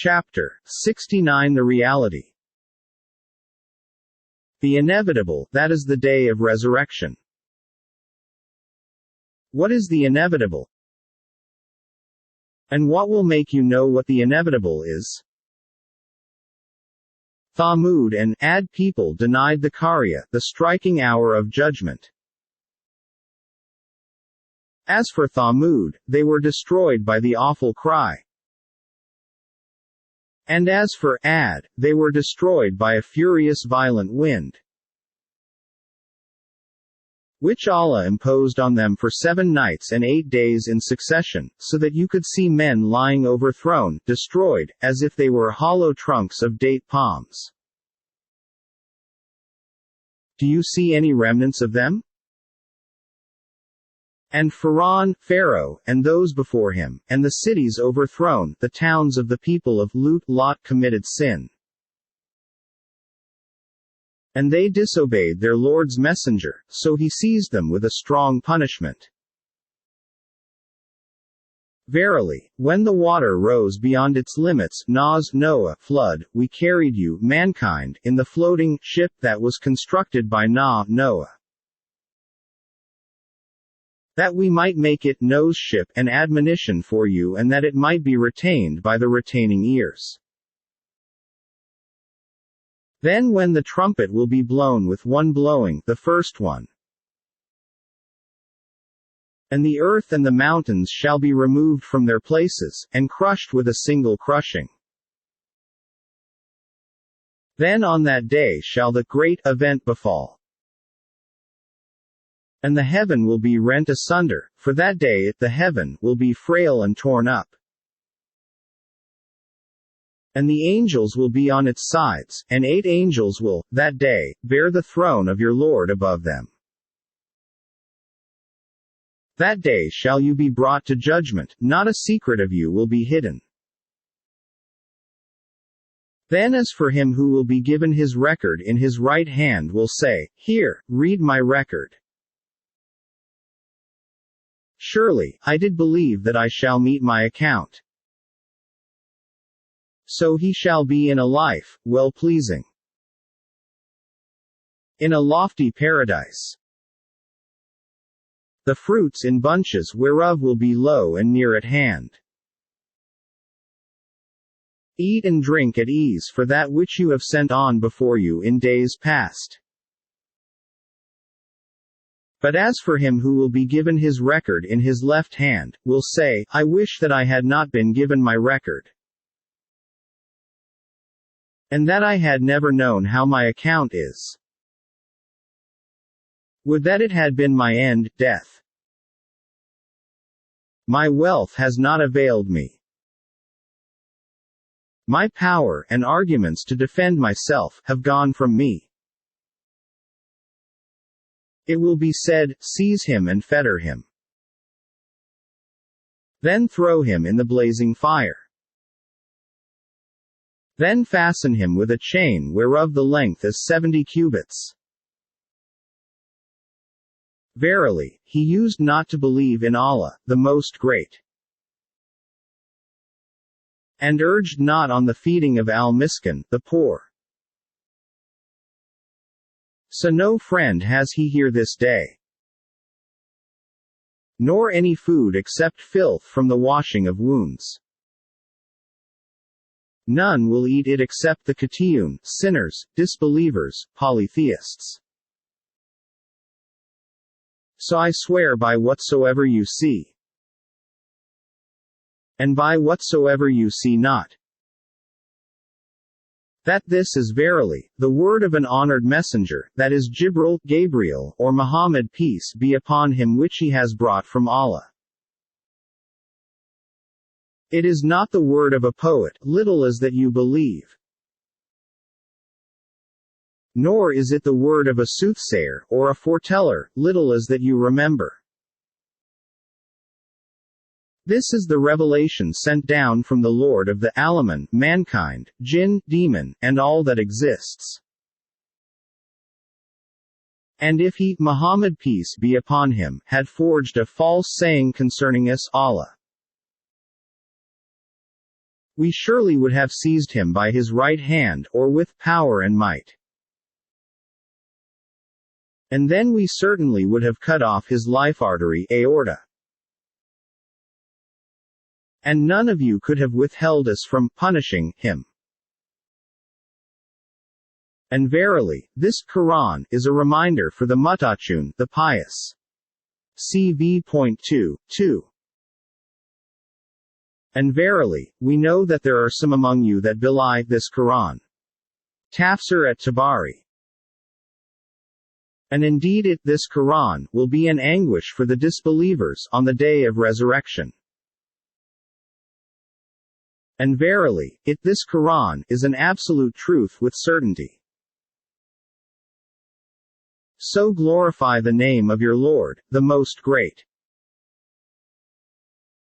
Chapter 69 The Reality. The inevitable, that is the day of resurrection. What is the inevitable? And what will make you know what the inevitable is? Thamud and Ad people denied the Karya, the striking hour of judgment. As for Thamud, they were destroyed by the awful cry. And as for Ad, they were destroyed by a furious violent wind, which Allah imposed on them for 7 nights and 8 days in succession, so that you could see men lying overthrown, destroyed, as if they were hollow trunks of date palms. Do you see any remnants of them? And Pharaoh, and those before him, and the cities overthrown, the towns of the people of Lot committed sin. And they disobeyed their Lord's messenger, so he seized them with a strong punishment. Verily, when the water rose beyond its limits, Noah, flood, we carried you, mankind, in the floating ship that was constructed by Noah, that we might make it nose ship and admonition for you, and that it might be retained by the retaining ears. Then when the trumpet will be blown with one blowing, the first one, and the earth and the mountains shall be removed from their places, and crushed with a single crushing. Then on that day shall the great event befall. And the heaven will be rent asunder, for that day the heaven will be frail and torn up. And the angels will be on its sides, and 8 angels will, that day, bear the throne of your Lord above them. That day shall you be brought to judgment, not a secret of you will be hidden. Then as for him who will be given his record in his right hand will say, Here, read my record. Surely, I did believe that I shall meet my account. So he shall be in a life, well-pleasing, in a lofty paradise. The fruits in bunches whereof will be low and near at hand. Eat and drink at ease for that which you have sent on before you in days past. But as for him who will be given his record in his left hand, will say, I wish that I had not been given my record, and that I had never known how my account is. Would that it had been my end, death. My wealth has not availed me. My power and arguments to defend myself have gone from me. It will be said, Seize him and fetter him. Then throw him in the blazing fire. Then fasten him with a chain whereof the length is 70 cubits. Verily, he used not to believe in Allah, the Most Great, and urged not on the feeding of al-miskin, the poor. So no friend has he here this day, nor any food except filth from the washing of wounds. None will eat it except the Katiyun, sinners, disbelievers, polytheists. So I swear by whatsoever you see, and by whatsoever you see not, that this is verily the word of an honored messenger, that is Gabriel, or Muhammad, peace be upon him, which he has brought from Allah. It is not the word of a poet, little as that you believe, nor is it the word of a soothsayer, or a foreteller, little as that you remember. This is the revelation sent down from the Lord of the Alamin, mankind, jinn, demon, and all that exists. And if he, Muhammad peace be upon him, had forged a false saying concerning us, Allah we surely would have seized him by his right hand, or with power and might. And then we certainly would have cut off his life artery, aorta. And none of you could have withheld us from punishing him. And verily, this Quran is a reminder for the Muttaqun, the pious. CV.2.2. And verily, we know that there are some among you that belie this Quran. Tafsir at Tabari. And indeed this Quran, will be an anguish for the disbelievers, on the day of resurrection. And verily, this Quran, is an absolute truth with certainty. So glorify the name of your Lord, the Most Great.